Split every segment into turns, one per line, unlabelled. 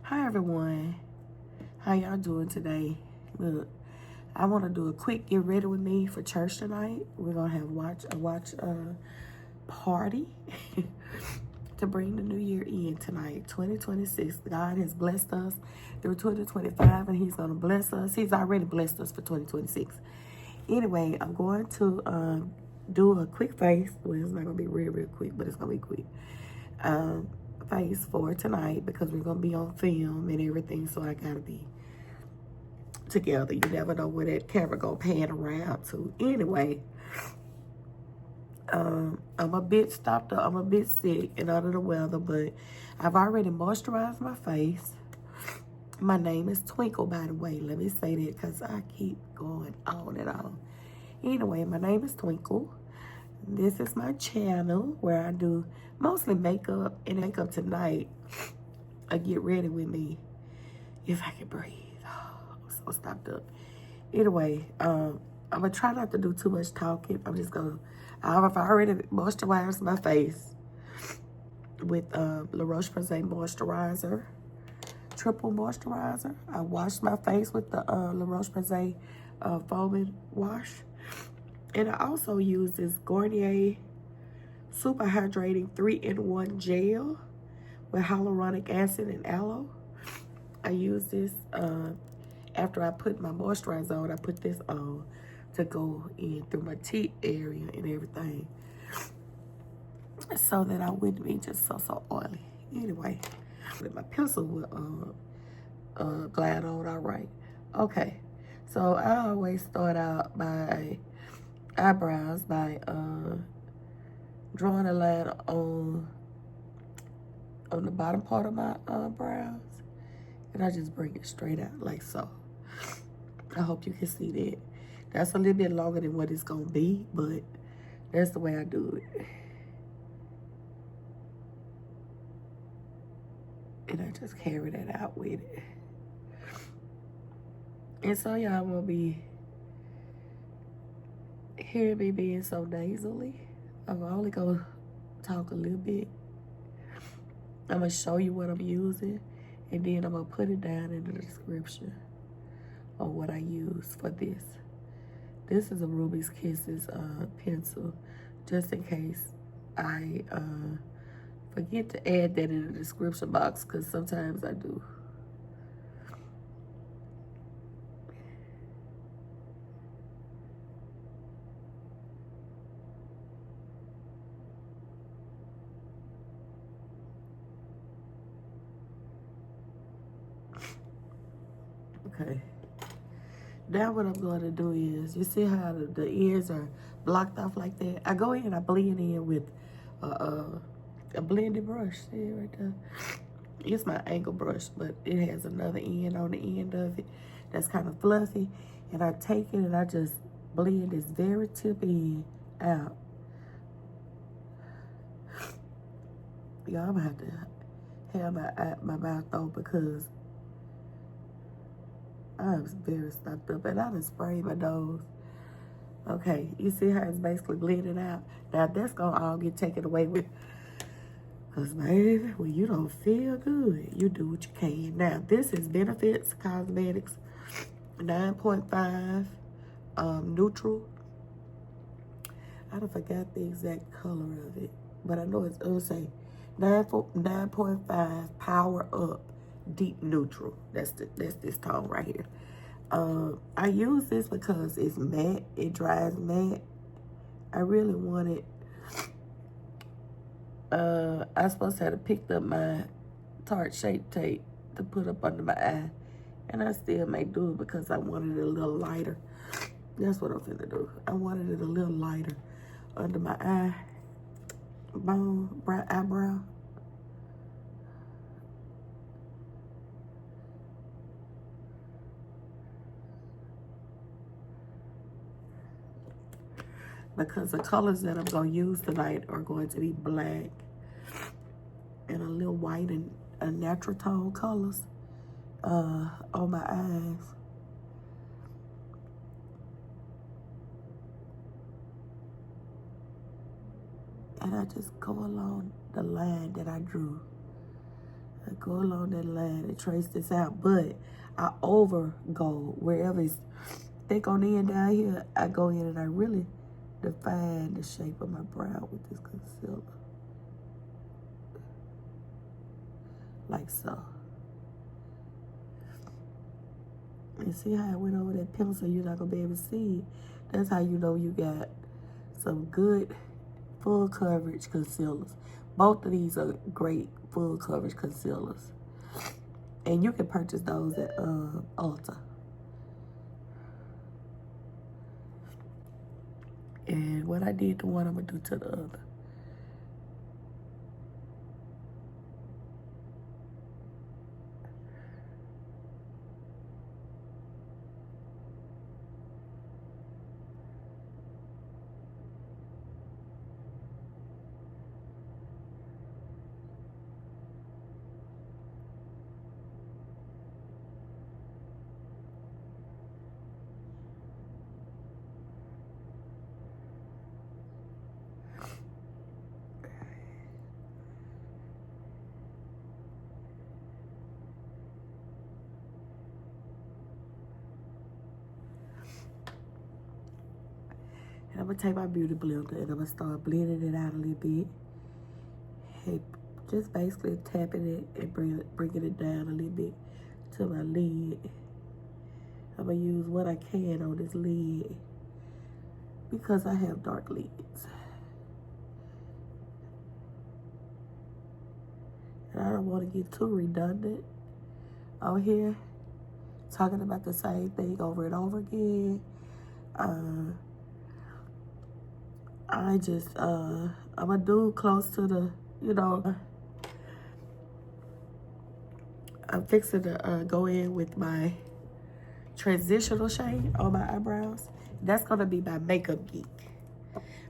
Hi everyone, how y'all doing today? Look, I want to do a quick get ready with me for church tonight. We're gonna have a watch party to bring the new year in tonight, 2026. God has blessed us through 2025, and He's gonna bless us. He's already blessed us for 2026. Anyway, I'm going to do a quick face. Well, it's not gonna be real quick, but it's gonna be quick. Face for tonight because we're gonna be on film and everything, so I gotta be together. You never know where that camera gonna pan around to. Anyway, I'm a bit stopped up. I'm a bit sick and under the weather, but I've already moisturized my face. My name is Twinkle, by the way. Let me say that because I keep going on and on. Anyway, my name is Twinkle. This is my channel where I do mostly makeup and makeup tonight. Get ready with me if I can breathe. Oh, I'm so stopped up. Anyway, I'm gonna try not to do too much talking. I've already moisturized my face with La Roche-Posay moisturizer, triple moisturizer. I washed my face with the La Roche-Posay foaming wash. And I also use this Garnier Super Hydrating 3-in-1 Gel with hyaluronic acid and aloe. I use this after I put my moisturizer on. I put this on to go in through my teeth area and everything, so that I wouldn't be just so oily. Anyway, with my pencil will glide on all right. Okay, so I always start out my eyebrows by drawing a line on the bottom part of my brows, and I just bring it straight out like so. I hope you can see that. That's a little bit longer than what it's gonna be, but that's the way I do it. And I just carry that out with it. And so y'all won't be hearing me being so nasally. I'm only gonna talk a little bit. I'm gonna show you what I'm using, and then I'm gonna put it down in the description on what I use for this. This is a Ruby's Kisses pencil, just in case I forget to add that in the description box, because sometimes I do. Okay. Now what I'm going to do is, you see how the ears are blocked off like that? I go in and I blend in with a blending brush. See it right there? It's my angle brush, but it has another end on the end of it that's kind of fluffy. And I take it and I just blend this very tip end out. Y'all, I'm gonna have to have my mouth open because I'm very stopped up, and I done sprayed my nose. Okay, you see how it's basically blending out? Now that's gonna all get taken away with, because baby, when you don't feel good, you do what you can. Now this is Benefits Cosmetics 9.5 neutral. I don't forgot the exact color of it, but I know it'll say 9.5 Power Up Deep Neutral. That's this tone right here. I use this because it's matte. It dries matte. I really want it. I supposed to have picked up my Tarte Shape Tape to put up under my eye, and I still may do it because I wanted it a little lighter. That's what I'm finna do. I wanted it a little lighter under my eyebrow. Because the colors that I'm going to use tonight are going to be black and a little white and a natural tone colors on my eyes. And I just go along the line that I drew. I go along that line and trace this out, but I over go wherever it's thick on the end down here. I go in and I really define the shape of my brow with this concealer. Like so. And see how I went over that pencil, you're not gonna be able to see it. That's how you know you got some good full coverage concealers. Both of these are great full coverage concealers. And you can purchase those at Ulta. And what I did to one, I'm gonna do to the other. And I'm gonna take my beauty blender and I'm gonna start blending it out a little bit. And just basically tapping it and bringing it down a little bit to my lid. I'm gonna use what I can on this lid because I have dark lids. And I don't want to get too redundant out here, talking about the same thing over and over again. I'm gonna do close to the, I'm fixing to go in with my transitional shade on my eyebrows. That's gonna be my Makeup Geek.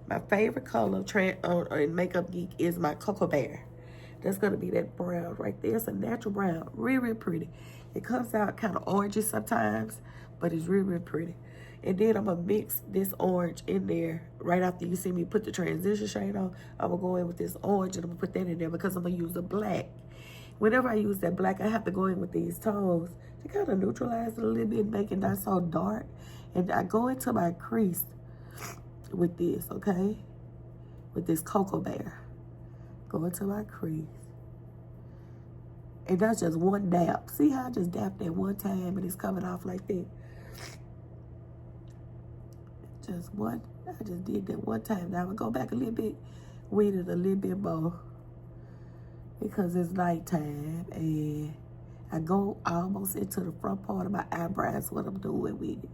My favorite color in Makeup Geek is my Cocoa Bear. That's gonna be that brown right there. It's a natural brown, real, real pretty. It comes out kind of orangey sometimes, but it's real, real pretty. And then I'm gonna mix this orange in there right after you see me put the transition shade on. I'm gonna go in with this orange and I'm gonna put that in there because I'm gonna use the black. Whenever I use that black, I have to go in with these tones to kind of neutralize it a little bit, make it not so dark. And I go into my crease with this, okay? With this Cocoa Bear. Go into my crease. And that's just one dab. See how I just dabbed that one time and it's coming off like that? Just one. I just did that one time. Now I'm going to go back a little bit, weed it a little bit more because it's nighttime and I go almost into the front part of my eyebrows, what I'm doing with it.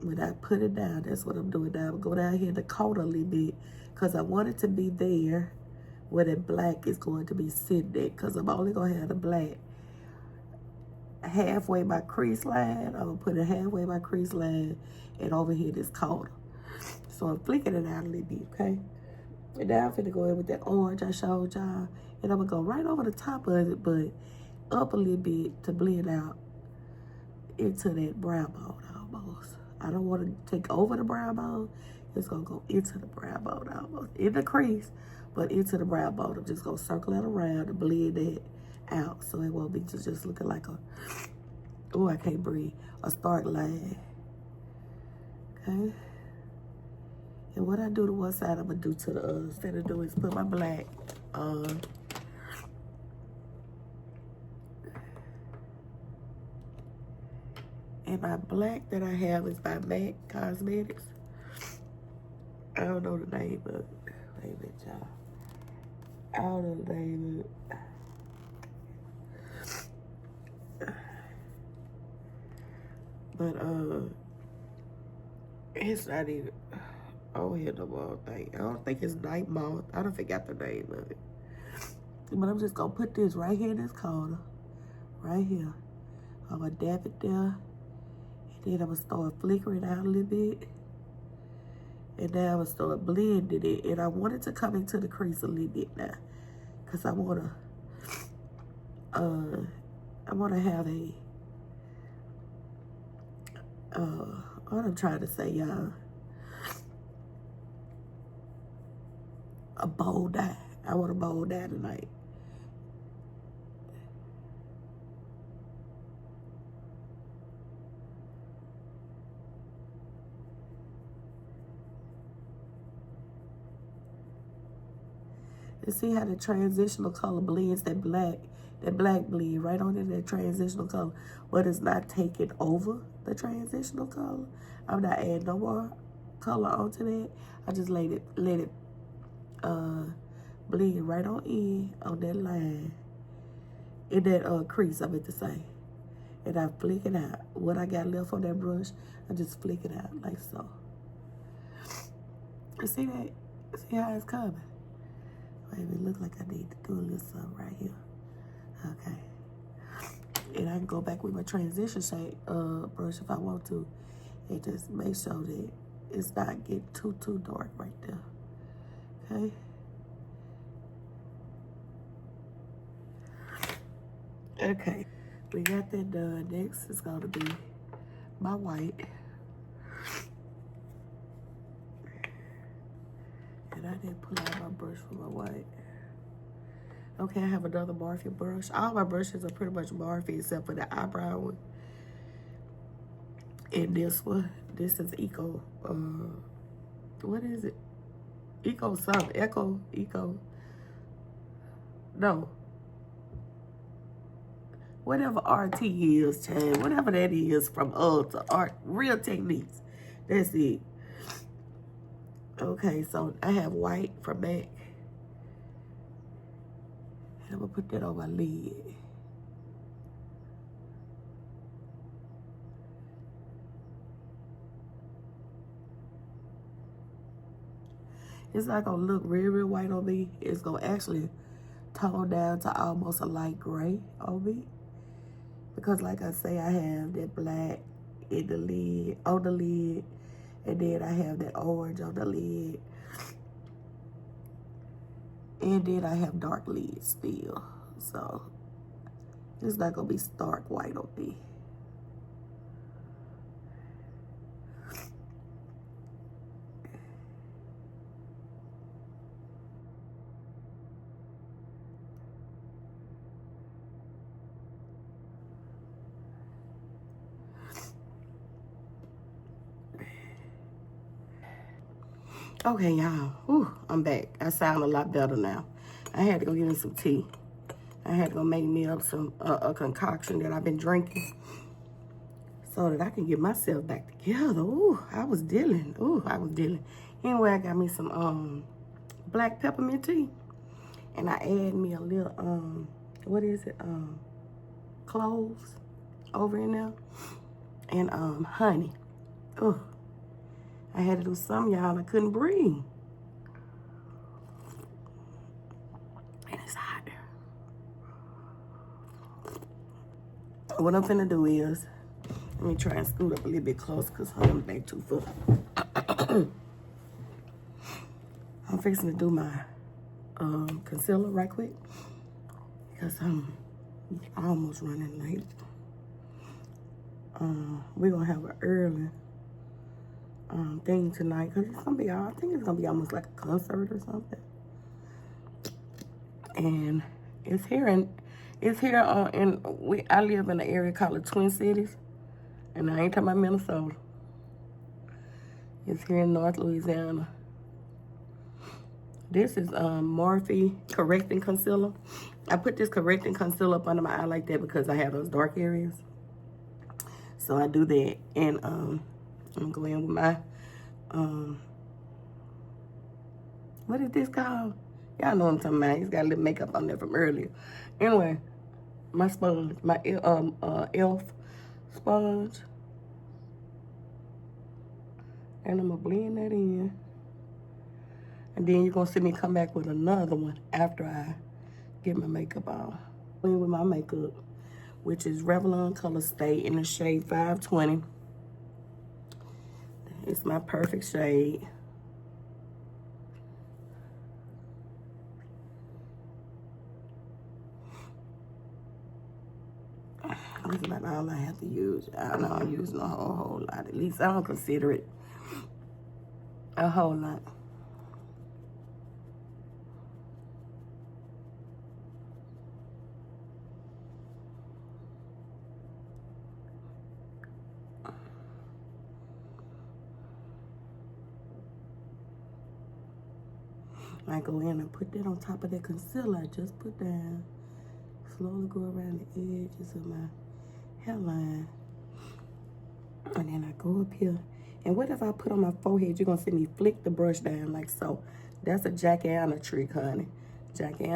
When I put it down, that's what I'm doing now. I'm going to go down here in the corner a little bit because I want it to be there where the black is going to be sitting at because I'm only going to have the black halfway my crease line. I'm going to put it halfway my crease line and over here this corner. So I'm flicking it out a little bit, okay? And now I'm finna go in with that orange I showed y'all. And I'm going to go right over the top of it, but up a little bit to blend out into that brown bone almost. I don't want to take over the brown bone. It's going to go into the brown bone almost. In the crease, but into the brown bone. I'm just going to circle it around and blend it out so it won't be just looking like a, oh, I can't breathe, a start line. Okay? And what I do to one side, I'm going to do to the other. What I'm going to do is put my black on. And my black that I have is by MAC Cosmetics. I don't know the name of it. Wait a minute, y'all. I don't know the name of it. But, it's not even, I don't hear no more thing. I don't think it's Night Moth. I don't forgot the name of it. But I'm just going to put this right here in this corner. Right here. I'm going to dab it there. And then I'm going to start flickering out a little bit. And now I'm going to start blending it. And I want it to come into the crease a little bit now. Because I want to have what I'm trying to say, y'all. A bold eye. I want a bold eye tonight. And see how the transitional color blends that black bleed right on in that transitional color, but it's not taking over the transitional color. I'm not adding no more color onto that. I just let it blend right on in on that line, in that crease, I meant to say. And I flick it out. What I got left on that brush, I just flick it out like so. You see that? See how it's coming? Wait, it look like I need to do a little something right here. Okay. And I can go back with my transition shade brush if I want to. And just make sure that it's not getting too dark right there. Okay. Okay. We got that done. Next is going to be my white. And I didn't pull out my brush for my white. Okay, I have another Morphe brush. All my brushes are pretty much Morphe except for the eyebrow one. And this one, this is Eco, what is it? Eco something, Eco. No. Whatever RT is, Chad, whatever that is from Ulta, Art, Real Techniques. That's it. Okay, so I have white from MAC. And I'm gonna put that on my lid. It's not gonna look real white on me. It's gonna actually tone down to almost a light gray on me. Because like I say, I have that black in the lid, on the lid. And then I have that orange on the lid. And then I have dark lids still. So it's not gonna be stark white on me. Okay, y'all. I'm back. I sound a lot better now. I had to go get me some tea. I had to go make me up some a concoction that I've been drinking so that I can get myself back together. I was dealing. Anyway, I got me some black peppermint tea, and I add me a little what is it? Cloves over in there, and honey. I had to do some, y'all. I couldn't breathe. And it's hot. What I'm finna do is, let me try and scoot up a little bit closer because I'm back too far. I'm fixing to do my concealer right quick because I'm almost running late. We're gonna have an early thing tonight because it's gonna be, I think it's gonna be almost like a concert or something. And it's here I live in an area called the Twin Cities, and I ain't talking about Minnesota. It's here in North Louisiana. This is Morphe Correcting Concealer. I put this Correcting Concealer up under my eye like that because I have those dark areas. So I do that, and I'm gonna go in with my what is this called? Y'all know what I'm talking about. It's got a little makeup on there from earlier. Anyway, my sponge, my e.l.f. sponge. And I'm gonna blend that in. And then you're gonna see me come back with another one after I get my makeup on. With my makeup, which is Revlon Color Stay in the shade 520. It's my perfect shade. That's about all I have to use. I know I'm using a whole lot. At least I don't consider it a whole lot. I go in and put that on top of that concealer I just put down. Slowly go around the edges of my hairline. And then I go up here. And whatever I put on my forehead, you're going to see me flick the brush down like so. That's a Jackie trick, honey. Jackie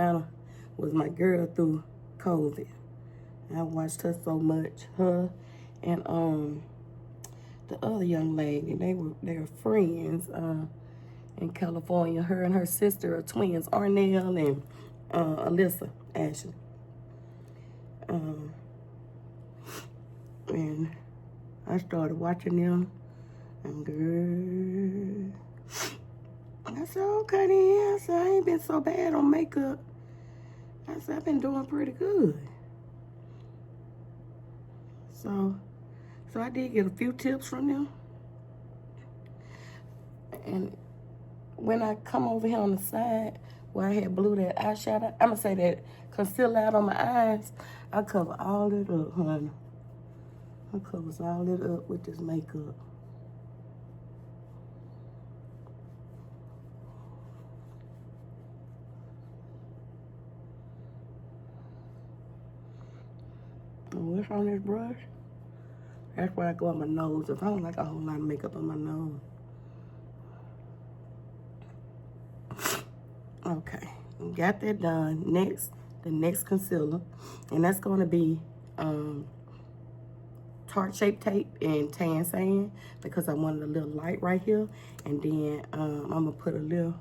was my girl through COVID. I watched her so much. Her and the other young lady, they were friends in California. Her and her sister are twins, Arnell and Alyssa Ashley. And I started watching them, and girl, I said, okay then. I said, I ain't been so bad on makeup. I said, I've been doing pretty good. So I did get a few tips from them. And when I come over here on the side where I had blew that eyeshadow, I'm gonna say that concealer out on my eyes, I cover all it up, honey. I covers all it up with this makeup. And what's on this brush? That's where I go on my nose. If I don't like a whole lot of makeup on my nose. Okay, got that done. Next, the next concealer. And that's going to be Tarte Shape Tape and Tan Sand, because I wanted a little light right here. And then I'm going to put a little,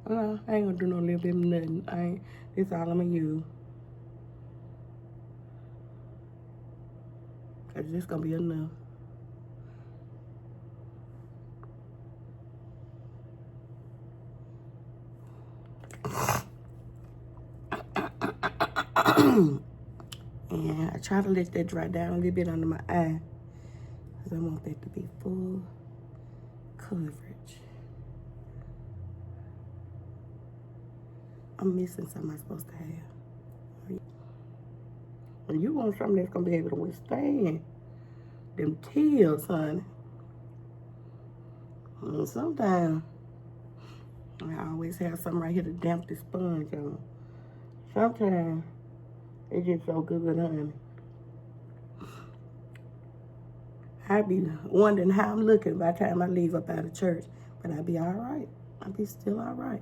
I ain't going to do no little bit of nothing. This all I'm going to use. Because this going to be enough. And I try to let that dry down a little bit under my eye, because I want that to be full coverage. I'm missing something I'm supposed to have. And you want something that's going to be able to withstand them tears, honey. And sometimes I always have something right here to damp the sponge on. Sometimes it's just so good, honey. I be wondering how I'm looking by the time I leave up out of church. But I be all right. I be still all right.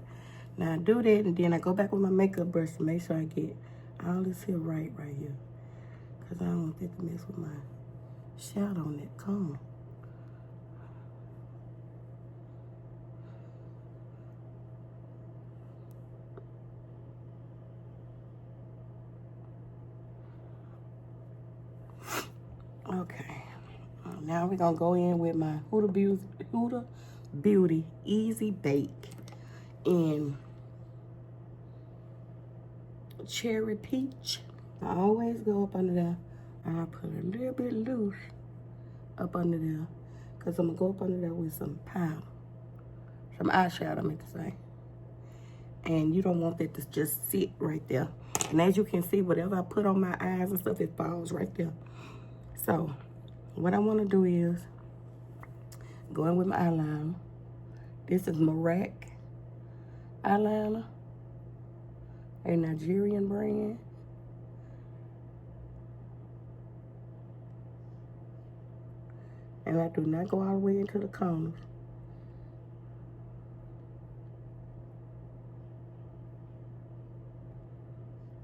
Now I do that, and then I go back with my makeup brush to make sure I get all this here right here. Because I don't want that to mess with my shadow on that comb. Okay. Now we're going to go in with my Huda Beauty Easy Bake in Cherry Peach. I always go up under there, and I put a little bit loose up under there, because I'm going to go up under there with some powder. Some eyeshadow, I meant to say. And you don't want that to just sit right there. And as you can see, whatever I put on my eyes and stuff, it falls right there. So what I want to do is go in with my eyeliner. This is Mirac eyeliner, a Nigerian brand. And I do not go all the way into the corners.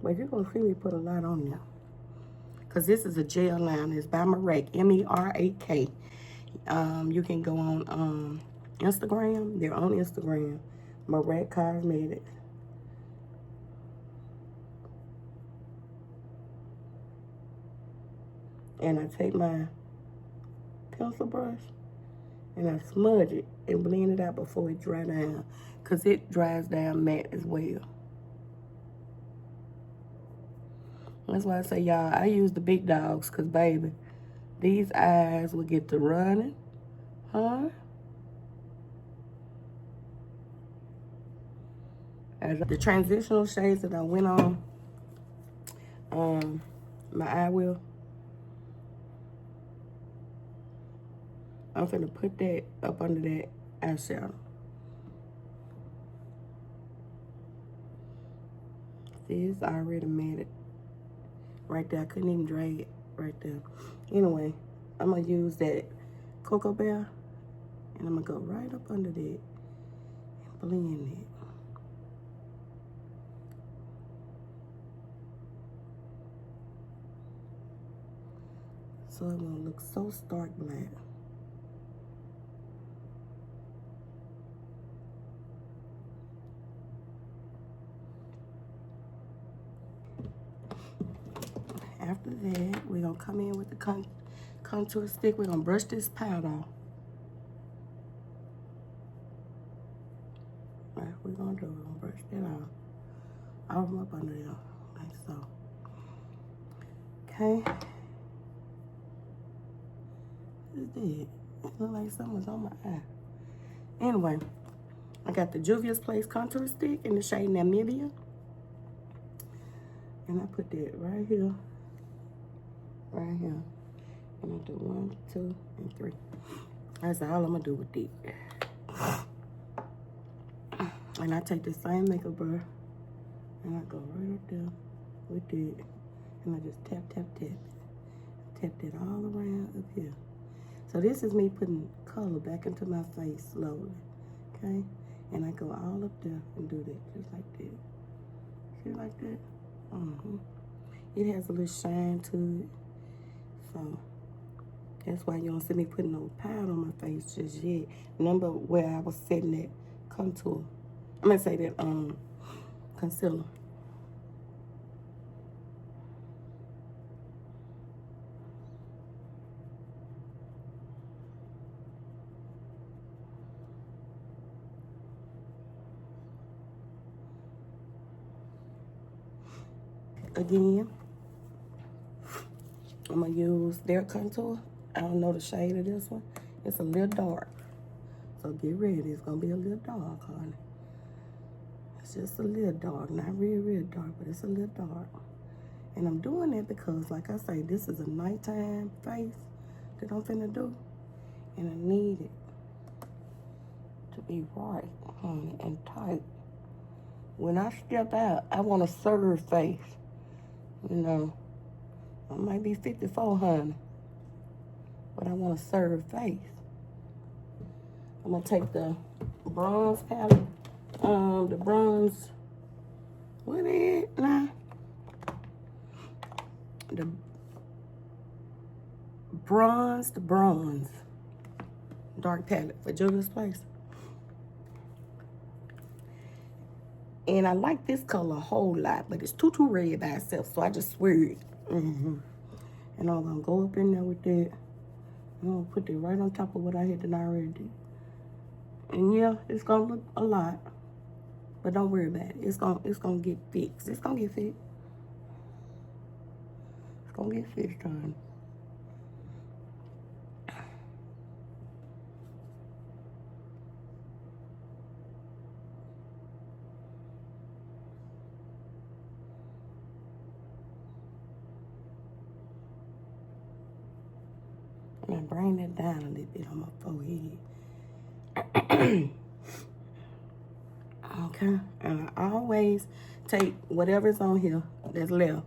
But you're going to see me put a lot on there. Because this is a gel liner. It's by Mirac, M-E-R-A-K. You can go on Instagram. They're on Instagram. Mirac Cosmetics. And I take my pencil brush and I smudge it and blend it out before it dries down. Because it dries down matte as well. That's why I say, y'all, I use the big dogs, because, baby, these eyes will get to running. Huh? As the transitional shades that I went on my eye wheel, I'm finna put that up under that eyeshadow. this. I already made it right there. I couldn't even drag it right there. Anyway, I'm going to use that Cocoa Bear. And I'm going to go right up under that and blend it. So it won't look so stark black. After that, we're going to come in with the contour stick. We're going to brush this powder off. Right, we're going to do, we're going to brush that off. All of them up under there, like so. Okay. What's that? It looks like something's on my eye. Anyway, I got the Juvia's Place contour stick in the shade Namibia. And I put that right here. Right here. And I do 1, 2, and 3. That's all I'm gonna do with it. And I take the same makeup brush and I go right up there with it. And I just tap, tap, tap. Tap that all around up here. So this is me putting color back into my face slowly. Okay? And I go all up there and do that, just like that. See, like that? It has a little shine to it. So that's why you don't see me putting no powder on my face just yet. Remember where I was setting that contour. I'm gonna say that concealer. Again, I'm gonna use their contour. I don't know the shade of this one. It's a little dark. So get ready, it's gonna be a little dark, honey. It's just a little dark, not real dark, but it's a little dark. And I'm doing that because, like I say, this is a nighttime face that I'm finna do. And I need it to be right, honey, and tight. When I step out, I want a serve face. You know, I might be 54, honey, but I want a serve face. I'm gonna take the bronze palette, the bronze, what is it now? The bronze dark palette for Juvia's Place. And I like this color a whole lot, but it's too red by itself, so I just swear it. And I'm gonna go up in there with that. I'm gonna put it right on top of what I had done already did. And yeah, it's gonna look a lot, but don't worry about it. It's gonna get fixed. It's gonna get fixed. It's gonna get fixed, honey. And I bring that down a little bit on my forehead. Okay, and I always take whatever's on here that's left,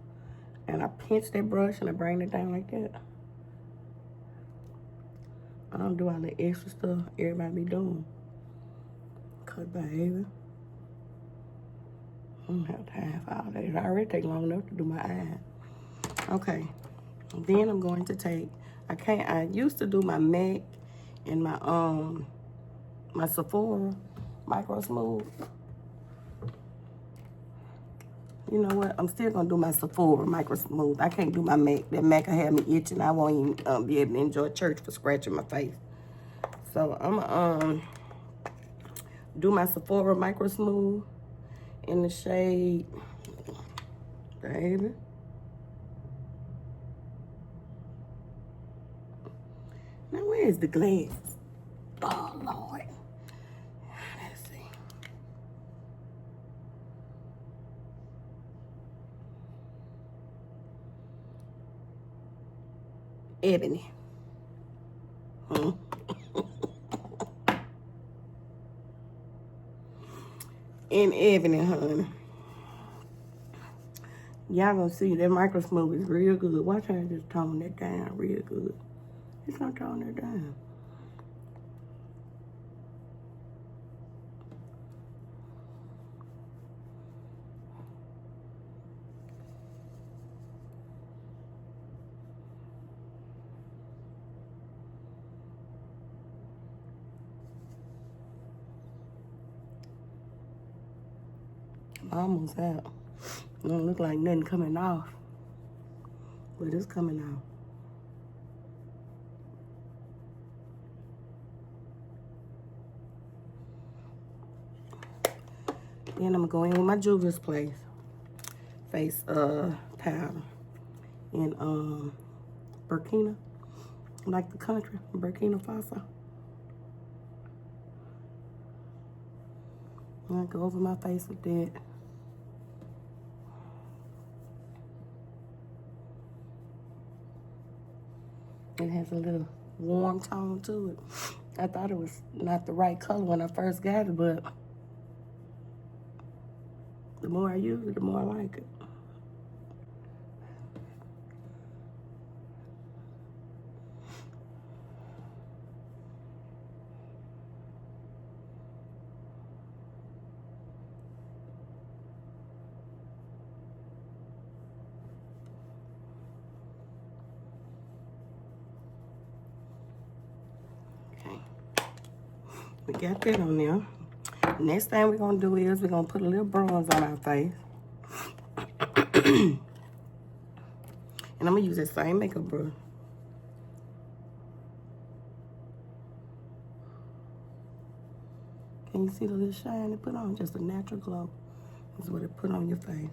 and I pinch that brush and I bring it down like that. I don't do all the extra stuff everybody be doing. Cause baby, I don't have time for all that. It already take long enough to do my eyes. Okay, then I'm going to take, I used to do my MAC and my Sephora Micro Smooth. You know what? I'm still gonna do my Sephora Micro Smooth. I can't do my MAC. That MAC will have me itching. I won't even be able to enjoy church for scratching my face. So I'm gonna do my Sephora Micro Smooth in the shade, baby. Now where is the glass? Oh Lord. Let's see. Ebony. In ebony, honey. Y'all gonna see that micro smooth is real good. Watch how I just tone that down real good. It's gonna tone that down. I'm almost out. Don't look like nothing coming off, but it's coming out. Then I'm gonna go in with my Juvia's Place face powder in Burkina, like the country, Burkina Faso. I'm gonna go over my face with that. It has a little warm tone to it. I thought it was not the right color when I first got it, but the more I use it, the more I like it. Okay. We got that on there. Next thing we're gonna do is we're gonna put a little bronze on our face. And I'm gonna use that same makeup brush. Can you see the little shine it put on? Just a natural glow is what it put on your face.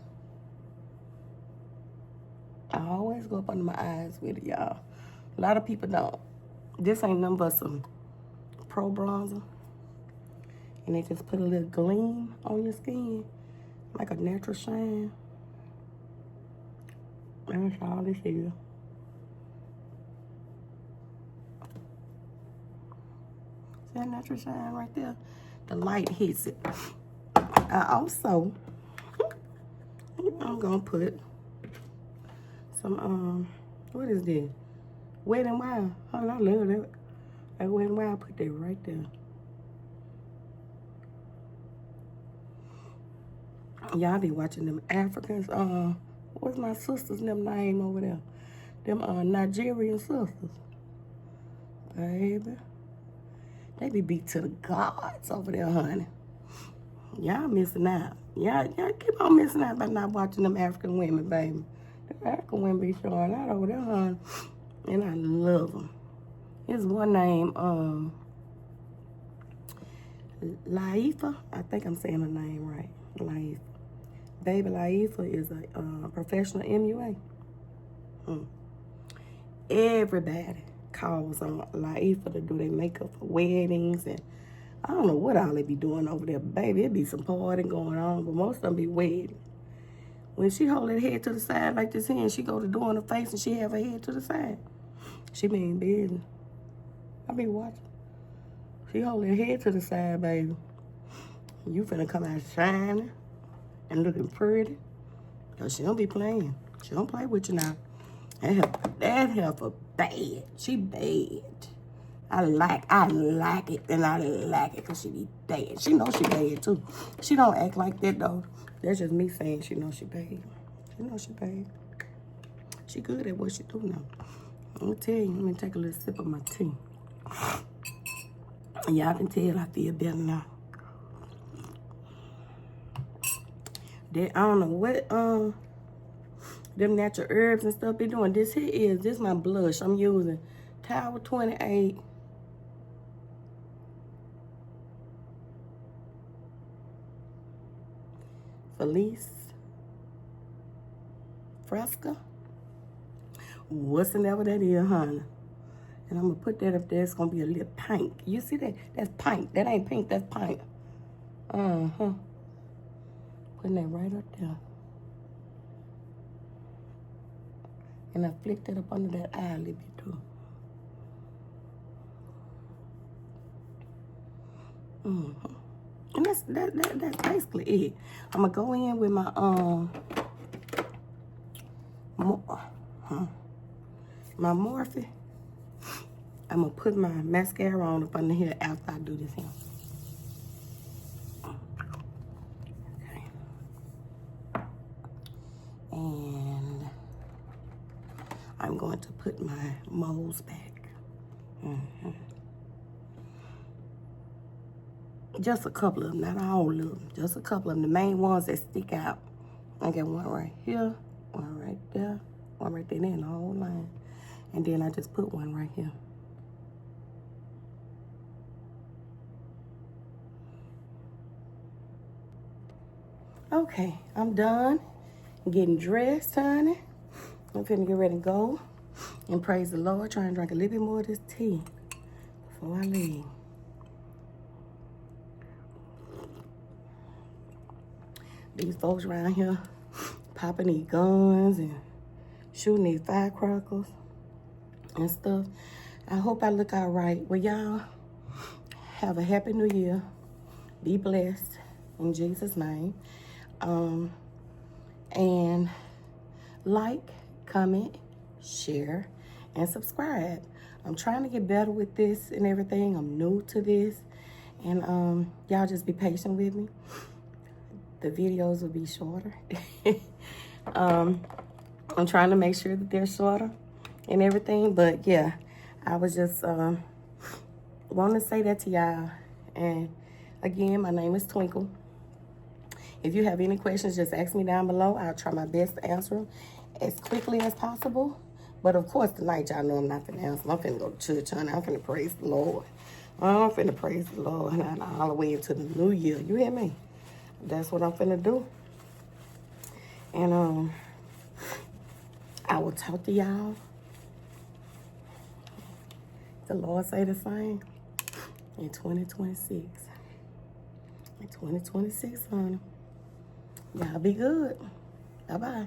I always go up under my eyes with it, y'all. A lot of people don't. This ain't nothing but some pro bronzer. And they just put a little gleam on your skin, like a natural shine. That's all this is. See that natural shine right there? The light hits it. I also, I'm gonna put some, what is this? Wet n Wild. Oh, I love that. That Wet n Wild, put that right there. Y'all be watching them Africans, what's my sister's name over there? Them Nigerian sisters. Baby. They be beat to the gods over there, honey. Y'all missing out. Y'all keep on missing out by not watching them African women, baby. The African women be showing out over there, honey. And I love them. There's one name, Laifa. I think I'm saying her name right. Laifa. Baby Laifa is a professional MUA. Everybody calls on Laifa to do their makeup for weddings, and I don't know what all they be doing over there, baby. It be some partying going on, but most of them be weddings. When she hold her head to the side like this here, and she go to doing her face, and she have her head to the side, she mean business. I be watching. She hold her head to the side, baby. You finna come out shining and looking pretty. Cause she don't be playing. She don't play with you now. That heifer bad. She bad. I like it, and I like it cause she be bad. She knows she bad too. She don't act like that though. That's just me saying she knows she bad. She knows she bad. She good at what she do now. Let me tell you, let me take a little sip of my tea. Y'all can tell I feel better now. I don't know what them natural herbs and stuff be doing. This is my blush. I'm using Tower 28. Felice Fresca. Whatsoever that is, honey. And I'm gonna put that up there. It's gonna be a little pink. You see that? That's pink. That ain't pink, that's pink. Putting that right up there. And I flicked it up under that eye a little bit too. And that's basically it. I'm gonna go in with my my Morphe. I'm gonna put my mascara on up under here after I do this here. Okay. And I'm going to put my moles back. Just a couple of them, not all of them. Just a couple of them, the main ones that stick out. I got one right here, one right there, one right there, in the whole line. And then I just put one right here. Okay, I'm done getting dressed, honey. I'm finna get ready to go and praise the Lord. Try and drink a little bit more of this tea before I leave. These folks around here popping these guns and shooting these firecrackers and stuff. I hope I look all right. Well, y'all, have a happy new year. Be blessed in Jesus' name. And like, comment, share, and subscribe. I'm trying to get better with this and everything. I'm new to this. And y'all just be patient with me. The videos will be shorter. I'm trying to make sure that they're shorter and everything. But yeah, I was just wanting to say that to y'all. And again, my name is Twinkle. If you have any questions, just ask me down below. I'll try my best to answer them as quickly as possible. But of course, tonight, y'all know I'm not finna answer them. I'm finna go to church, honey. I'm finna praise the Lord. I'm finna praise the Lord all the way into the new year. You hear me? That's what I'm finna do. And I will talk to y'all. The Lord say the same in 2026. In 2026, honey. Y'all be good. Bye-bye.